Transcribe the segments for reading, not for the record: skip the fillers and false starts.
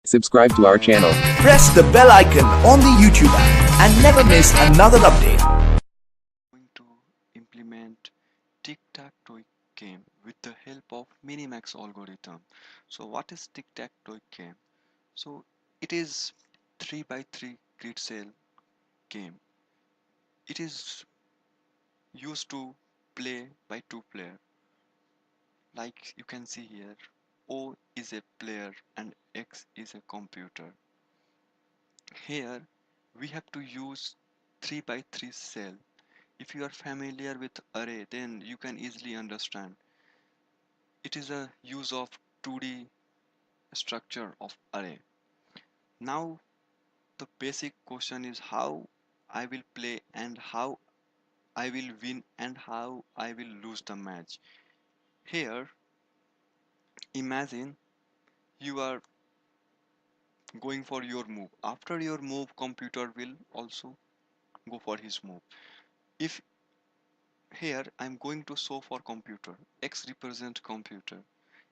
Subscribe to our channel. Press the bell icon on the YouTube app and never miss another update. Going to implement Tic-tac-toe game with the help of Minimax algorithm. So what is Tic-tac-toe game? So it is 3 by 3 grid cell game. It is used to play by two player. Like you can see here, O is a player and X is a computer. Here we have to use 3 by 3 cell. If you are familiar with array, then you can easily understand. It is a use of 2D structure of array. Now the basic question is how I will play and how I will win and how I will lose the match. Here imagine you are going for your move. After your move, computer will also go for his move. If here I'm going to show for computer, X represent computer.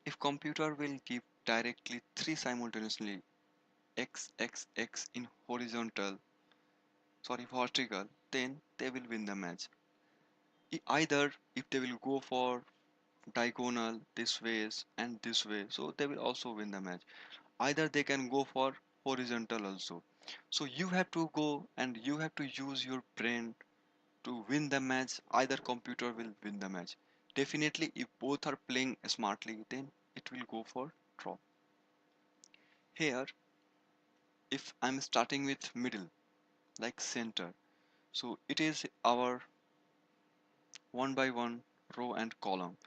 If computer will give directly 3 simultaneously X X X in vertical, then they will win the match. Either if they will go for diagonal this ways and this way, so they will also win the match. Either they can go for horizontal also. So you have to go and you have to use your brain to win the match. Either computer will win the match. Definitely if both are playing smartly, then it will go for draw. Here if I'm starting with middle like center, so it is our one by one row and column.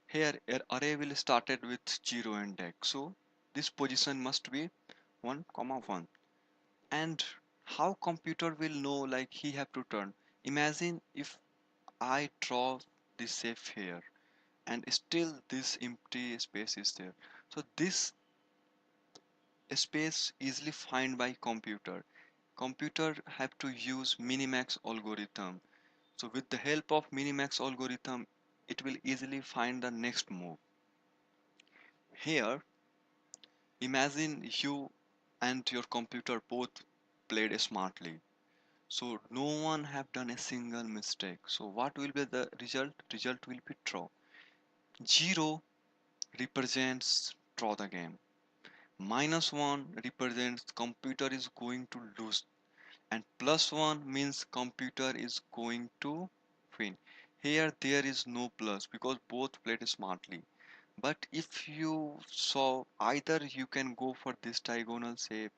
Here an array will started with 0 and x, so this position must be 1 comma 1. And how computer will know like he have to turn? Imagine if I draw this shape here and still this empty space is there, so this space easily find by computer have to use minimax algorithm. So with the help of minimax algorithm, it will easily find the next move. Here imagine you and your computer both played smartly, so no one have done a single mistake. So what will be the result will be draw. 0 represents draw the game, -1 represents computer is going to lose, and +1 means computer is going to win. Here there is no plus because both played smartly. But if you saw, either you can go for this diagonal shape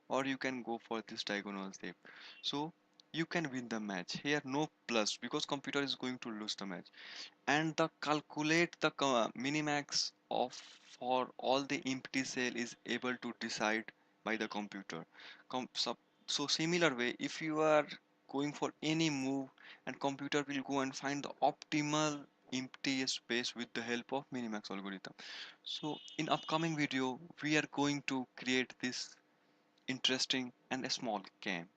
or you can go for this diagonal shape, so you can win the match. Here no plus because computer is going to lose the match. And the calculate the minimax of for all the empty cell is able to decide by the computer. So similar way, if you are going for any move, and computer will go and find the optimal empty space with the help of minimax algorithm. So in upcoming video we are going to create this interesting and a small game.